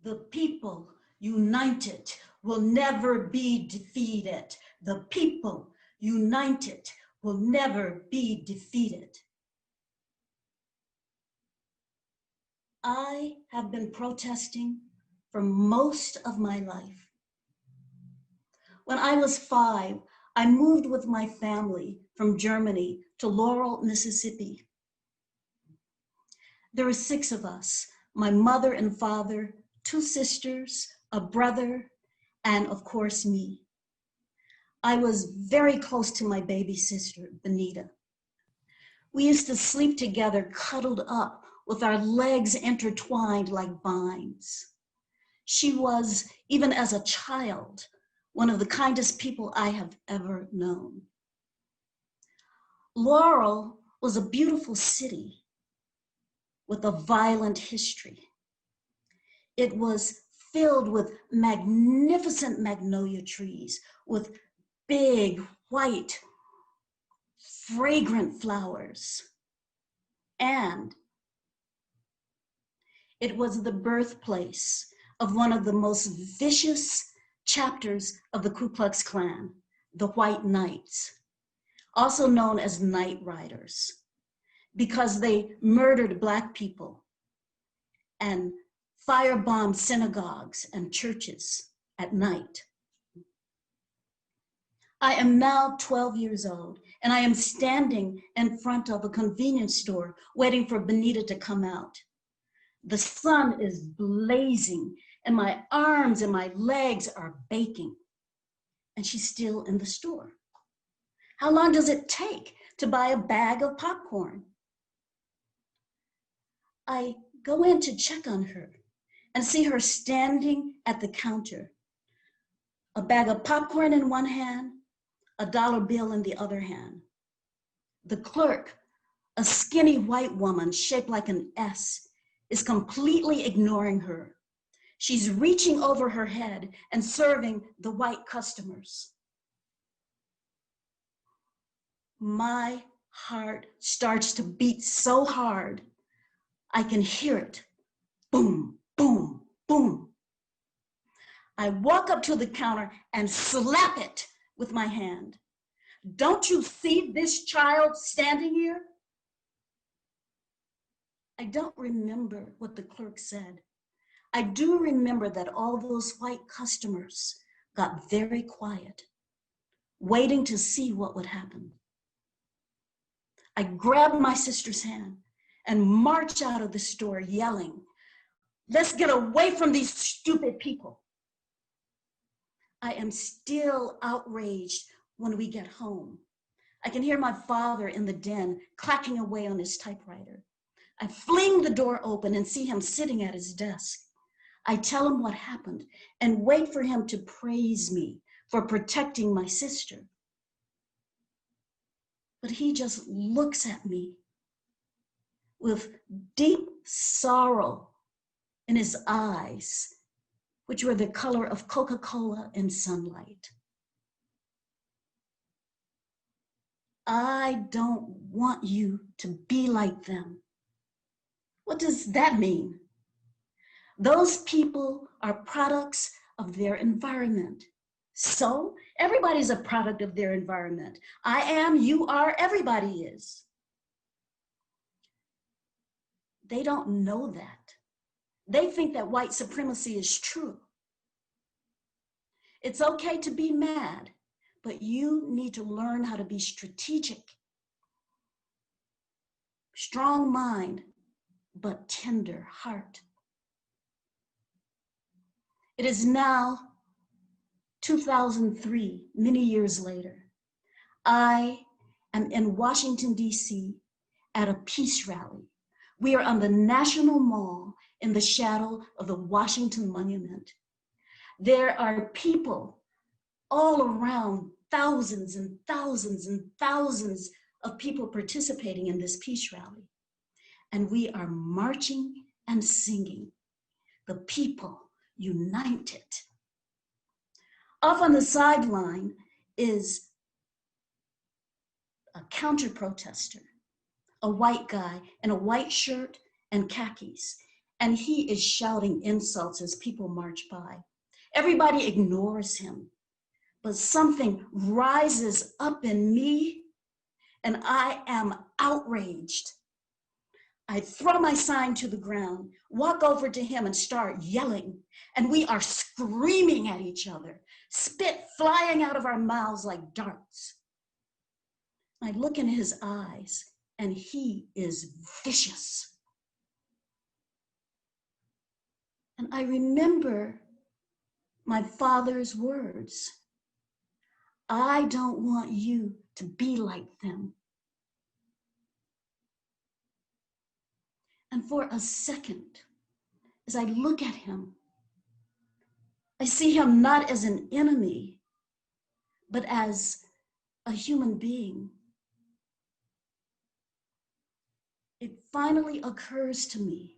The people united will never be defeated. The people united will never be defeated. I have been protesting for most of my life. When I was 5, I moved with my family from Germany to Laurel, Mississippi. There were 6 of us, my mother and father, 2 sisters, a brother, and of course me. I was very close to my baby sister, Benita. We used to sleep together, cuddled up with our legs intertwined like vines. She was, even as a child, one of the kindest people I have ever known. Laurel was a beautiful city with a violent history. It was filled with magnificent magnolia trees, with big, white, fragrant flowers. And it was the birthplace of one of the most vicious chapters of the Ku Klux Klan, the White Knights, also known as Night Riders, because they murdered Black people and firebombed synagogues and churches at night. I am now 12 years old, and I am standing in front of a convenience store waiting for Benita to come out. The sun is blazing, and my arms and my legs are baking, and she's still in the store. How long does it take to buy a bag of popcorn? I go in to check on her and see her standing at the counter, a bag of popcorn in one hand, a dollar bill in the other hand. The clerk, a skinny white woman shaped like an S, is completely ignoring her. She's reaching over her head and serving the white customers. My heart starts to beat so hard, I can hear it. Boom, boom, boom. I walk up to the counter and slap it with my hand. Don't you see this child standing here? I don't remember what the clerk said. I do remember that all those white customers got very quiet, waiting to see what would happen. I grab my sister's hand and march out of the store yelling, "Let's get away from these stupid people." I am still outraged when we get home. I can hear my father in the den clacking away on his typewriter. I fling the door open and see him sitting at his desk. I tell him what happened and wait for him to praise me for protecting my sister. But he just looks at me with deep sorrow in his eyes, which were the color of Coca-Cola in sunlight. I don't want you to be like them. What does that mean? Those people are products of their environment. So everybody's a product of their environment. I am, you are, everybody is. They don't know that. They think that white supremacy is true. It's okay to be mad, but you need to learn how to be strategic. Strong mind, but tender heart. It is now 2003, many years later. I am in Washington, D.C. at a peace rally. We are on the National Mall in the shadow of the Washington Monument. There are people all around, thousands and thousands and thousands of people participating in this peace rally. And we are marching and singing, "The people united." Off on the sideline is a counter-protester, a white guy in a white shirt and khakis. and he is shouting insults as people march by. Everybody ignores him, but something rises up in me and I am outraged. I throw my sign to the ground, walk over to him and start yelling, and we are screaming at each other, spit flying out of our mouths like darts. I look in his eyes and he is vicious. And I remember my father's words. I don't want you to be like them. And for a second, as I look at him, I see him not as an enemy, but as a human being. It finally occurs to me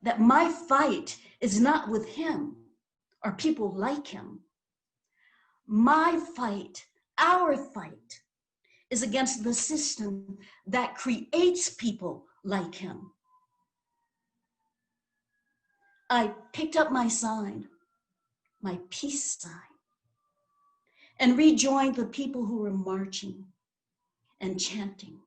that my fight is not with him or people like him. My fight, our fight, is against the system that creates people like him. I picked up my sign, my peace sign, and rejoined the people who were marching and chanting.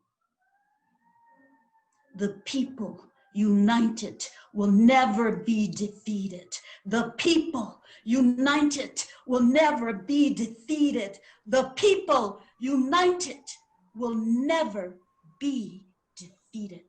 The people united will never be defeated. The people united will never be defeated. The people united will never be defeated.